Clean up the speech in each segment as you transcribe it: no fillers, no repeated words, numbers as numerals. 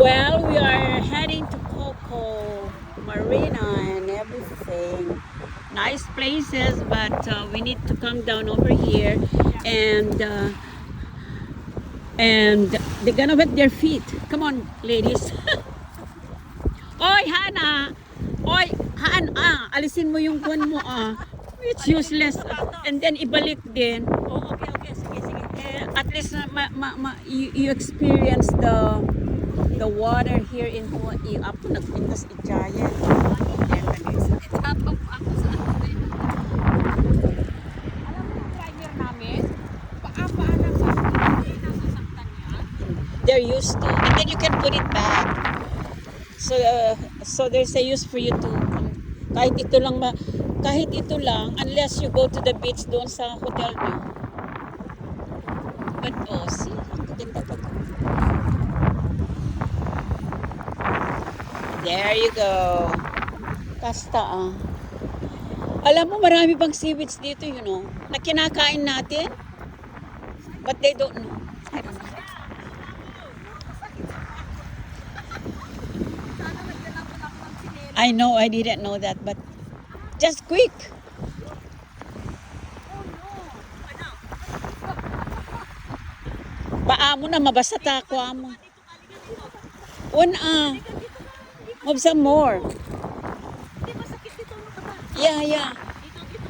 Well, we are heading to Coco Marina and everything. Nice places, but we need to come down over here and uh, and they're gonna wet their feet. Come on, ladies. Oy, Hana! Oy, alisin mo yung kwan mo It's useless. And then ibalik din. Oh, okay. Sige. At least you experience the water here in Hawaii. Apo nagpintas i-giant. Itapang ako sa atin. Alam mo yung driver namin? Paano nasasaktan niya? They're used to. And then you can put it back. So there's a use for you to kahit ito lang unless you go to the beach doon sa hotel niyo. But see, ang ganda pa to. There you go. Kasta Alam mo marami pang seaweeds dito, na kinakain natin. But they don't know. I don't know. I know, I didn't know that, but just quick. Paa mo na, mabasa ta ako mo. Move some more. Hindi masakit dito ang mata. Yeah. Dito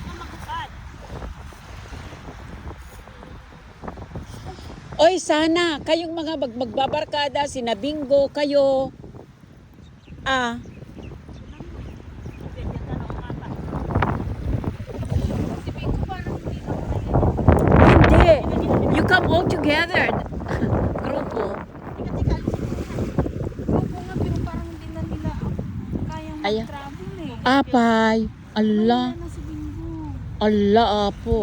ka magubad. Oy, sana, kayong mga magbabarkada, sina Bingo, kayo. Hindi. You come all together. Grupo. Grupo nga pero parang hindi na nila kayang Ayan. mag-travel Apay. Allah. Wala na si Bingo. Allah, apo.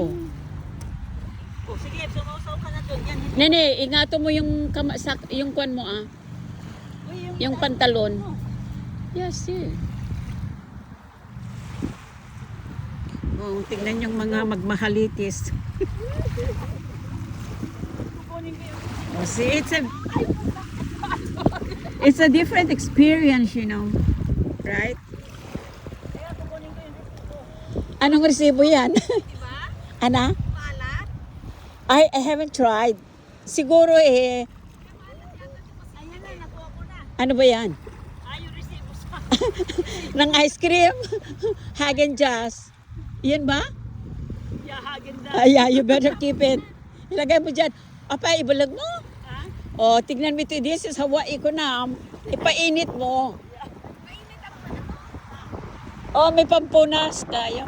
Oh, sige, sumaw-saw ka na doon. Yan. Nene, ingato mo yung yung kwan mo Uy, Yung pantalon. Yes, Oh, tingnan yung mga magmahalitis. kukunin ko yung Oh, see, it's a different experience, right? kaya kukunin ko yung resibo. Anong resibo yan? Diba? Ana? Maalat? I haven't tried. Siguro Ayan na, nakuha ko na. ano ba yan? Yung resibo sa Ng ice cream? Häagen-Dazs. Yan ba? Yahagen na. Yeah, you better keep it. Ilagay mo dyan. Apa, ibalag mo. Ha? Oh, tignan mo ito. This is Hawaii ko na. Ipainit mo. Mainit ako na ito. Oh, may pampunas. Kaya.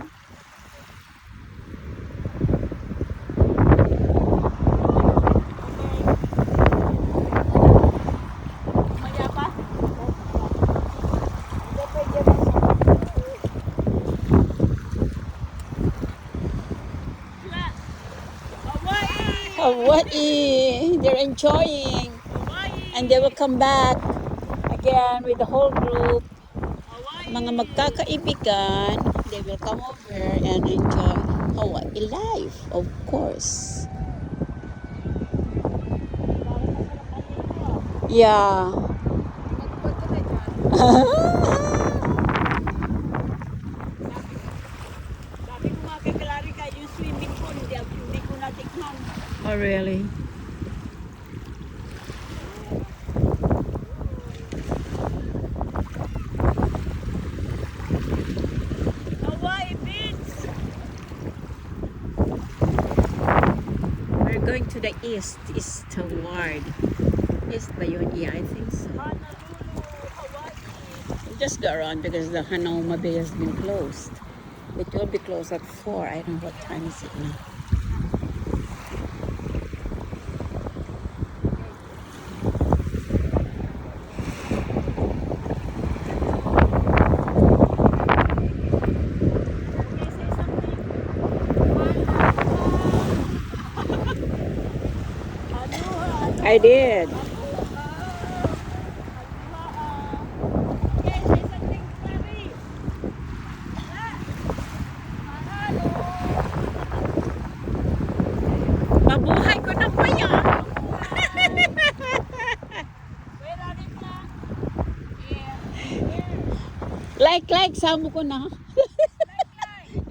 Maya pa? Hawaii! Hawaii. They're enjoying. Hawaii! And they will come back again with the whole group. Hawaii! Mga magkakaibigan. They will come over and enjoy Hawaii life, of course. Yeah. Sabi ko mga kakalari ka, yung swimming pool, hindi ko natikman. Oh, really? Hawaii Beach! We're going to the eastward. East ba yun? Yeah, I think so. Honolulu, Hawaii. We'll just go around because the Hanoma Bay has been closed. It will be closed at 4. I don't know what time is it now. I did. Mabuhay ko na pa yan. Like, samo ko na.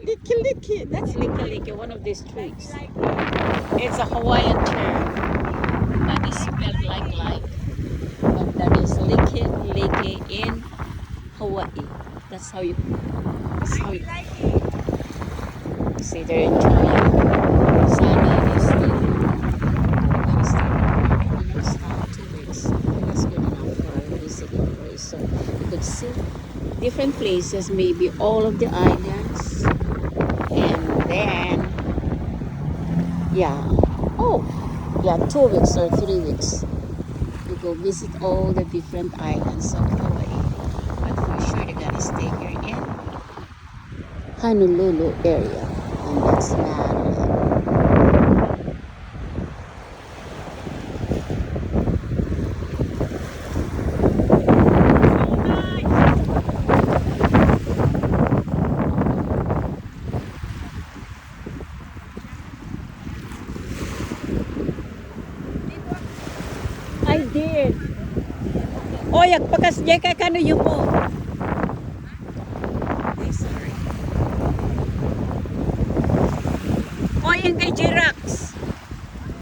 Liki. That's Liki, one of these trees. It's a Hawaiian term, but it's spelled like. But there is Liki in Hawaii. That's how you see they're enjoying. Sana is still, it's now 2 weeks. That's good enough for a visiting place. So you could see different places, maybe all of the islands. And then, yeah, 2 weeks or 3 weeks. You go visit all the different islands of Hawaii. But for sure, they're gonna stay here in Honolulu area. And that's Maryland. I did. Oh, pagkas jay kay kano yun po? Sorry. Oh, yung kay Jirax.